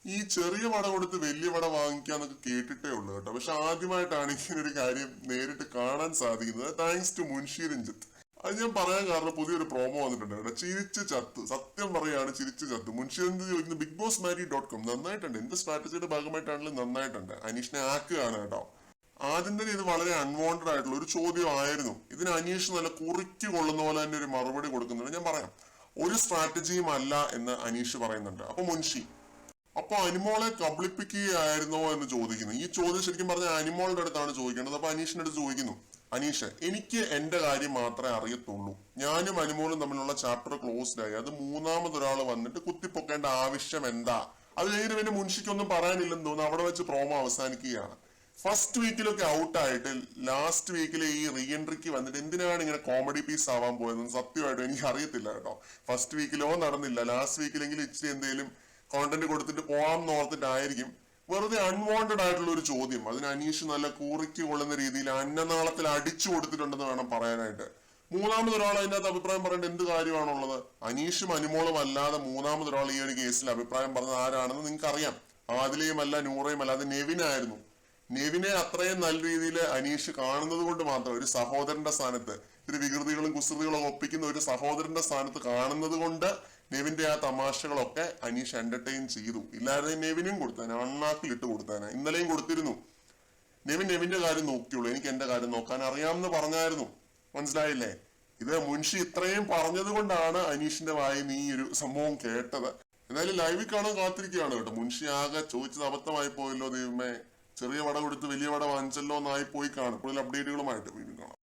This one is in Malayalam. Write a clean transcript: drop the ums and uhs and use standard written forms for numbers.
ഈ ചെറിയ വട കൊടുത്ത് വലിയ വട വാങ്ങിക്കാന്നൊക്കെ കേട്ടിട്ടേ ഉള്ളൂ കേട്ടോ. പക്ഷെ ആദ്യമായിട്ടാണ് ഇങ്ങനെ ഒരു കാര്യം നേരിട്ട് കാണാൻ സാധിക്കുന്നത്. Thanks to Munshi Ranjith. അത് ഞാൻ പറയാൻ കാരണം പുതിയൊരു പ്രോമോ വന്നിട്ടുണ്ട് കേട്ടോ. ചിരിച്ച് ചത്ത്, സത്യം പറയാണ്, ചിരിച്ച് ചത്ത്. മുൻഷി രഞ്ജിത്ത് ചോദിക്കുന്നത് BigBossMarry.com നന്നായിട്ടുണ്ട്, എന്ത് സ്ട്രാറ്റജിയുടെ ഭാഗമായിട്ടാണെങ്കിലും നന്നായിട്ടുണ്ട്, അനീഷിനെ ആക്കുകയാണ് കേട്ടോ. ആദ്യം തന്നെ ഇത് വളരെ അൺവാണ്ടഡ് ആയിട്ടുള്ള ഒരു ചോദ്യമായിരുന്നു. ഇതിന് അനീഷ് നല്ല കുറിക്ക് കൊള്ളുന്ന പോലെ തന്നെ ഒരു മറുപടി കൊടുക്കുന്നുണ്ട്. ഞാൻ പറയാം, ഒരു സ്ട്രാറ്റജിയും അല്ല എന്ന് അനീഷ് പറയുന്നുണ്ട്. അപ്പൊ മുൻഷി, അപ്പൊ അനിമോളെ കബളിപ്പിക്കുകയായിരുന്നോ എന്ന് ചോദിക്കുന്നു. ഈ ചോദ്യം ശരിക്കും പറഞ്ഞാൽ അനിമോളുടെ അടുത്താണ് ചോദിക്കേണ്ടത്. അപ്പൊ അനീഷിന്റെ അടുത്ത് ചോദിക്കുന്നു, അനീഷ്, എനിക്ക് എന്റെ കാര്യം മാത്രമേ അറിയത്തുള്ളൂ, ഞാനും അനിമോളും തമ്മിലുള്ള ചാപ്റ്റർ ക്ലോസ്ഡ് ആയി, അത് മൂന്നാമതൊരാൾ വന്നിട്ട് കുത്തിപ്പൊക്കേണ്ട ആവശ്യം എന്താ? അത് കഴിഞ്ഞ് പിന്നെ മുൻഷിക്കൊന്നും പറയാനില്ലെന്ന് തോന്നുന്നു. അവിടെ വെച്ച് പ്രോമോ അവസാനിക്കുകയാണ്. ഫസ്റ്റ് വീക്കിലൊക്കെ ഔട്ടായിട്ട് ലാസ്റ്റ് വീക്കിലെ ഈ റീ എൻട്രിക്ക് വന്നിട്ട് എന്തിനാണ് ഇങ്ങനെ കോമഡി പീസ് ആവാൻ പോയതെന്ന് സത്യമായിട്ടും എനിക്ക് അറിയത്തില്ല കേട്ടോ. ഫസ്റ്റ് വീക്കിലോ നടന്നില്ല, ലാസ്റ്റ് വീക്കിലെങ്കിലും ഇച്ചിരി എന്തെങ്കിലും കോണ്ടന്റ് കൊടുത്തിട്ട് പോവാമെന്ന് ഓർത്തിട്ടായിരിക്കും. വെറുതെ അൺവാണ്ടഡ് ആയിട്ടുള്ള ഒരു ചോദ്യം, അതിന് അനീഷ് നല്ല കൂറിക്ക് കൊള്ളുന്ന രീതിയിൽ അന്നനാളത്തിൽ അടിച്ചു കൊടുത്തിട്ടുണ്ടെന്ന് വേണം പറയാനായിട്ട്. മൂന്നാമതൊരാൾ അതിന്റെ അകത്ത് അഭിപ്രായം പറയേണ്ട എന്ത് കാര്യമാണുള്ളത്? അനീഷും അനിമോളും അല്ലാതെ മൂന്നാമതൊരാൾ ഈ ഒരു കേസിൽ അഭിപ്രായം പറഞ്ഞത് ആരാണെന്ന് നിങ്ങൾക്ക് അറിയാം. ആദിലയും അല്ല, നൂറയും അല്ല, അത് നെവിനായിരുന്നു. നെവിനെ അത്രയും നല്ല രീതിയിൽ അനീഷ് കാണുന്നത് കൊണ്ട് മാത്രം, ഒരു സഹോദരന്റെ സ്ഥാനത്ത്, ഇത്തിരി വികൃതികളും കുസൃതികളും ഒപ്പിക്കുന്ന ഒരു സഹോദരന്റെ സ്ഥാനത്ത് കാണുന്നത് കൊണ്ട് നെവിന്റെ ആ തമാശകളൊക്കെ അനീഷ് എന്റർടൈൻ ചെയ്തു. ഇല്ലാതെ നെവിനും കൊടുത്തേനെ, അണ്ണാക്കിൽ ഇട്ട് കൊടുത്തേനെ. ഇന്നലെയും കൊടുത്തിരുന്നു. നെവിന്റെ കാര്യം നോക്കിയുള്ളൂ, എനിക്ക് എന്റെ കാര്യം നോക്കാൻ അറിയാമെന്ന് പറഞ്ഞായിരുന്നു. മനസ്സിലായില്ലേ? ഇത് മുൻഷി ഇത്രയും പറഞ്ഞത് കൊണ്ടാണ് അനീഷിന്റെ വായിന്ന് ഈ ഒരു സംഭവം കേട്ടത്. എന്നാലും ലൈവിൽ കാണാൻ കാത്തിരിക്കുകയാണ് കേട്ടോ. മുൻഷി ആകെ ചോദിച്ചത് അബദ്ധമായി പോയല്ലോ ദൈവമേ, ചെറിയ വട കൊടുത്ത് വലിയ വട വാങ്ങിച്ചല്ലോ എന്നായി പോയി കാണും. കൂടുതൽ അപ്ഡേറ്റുകളുമായിട്ട് വീണ്ടും കാണാം.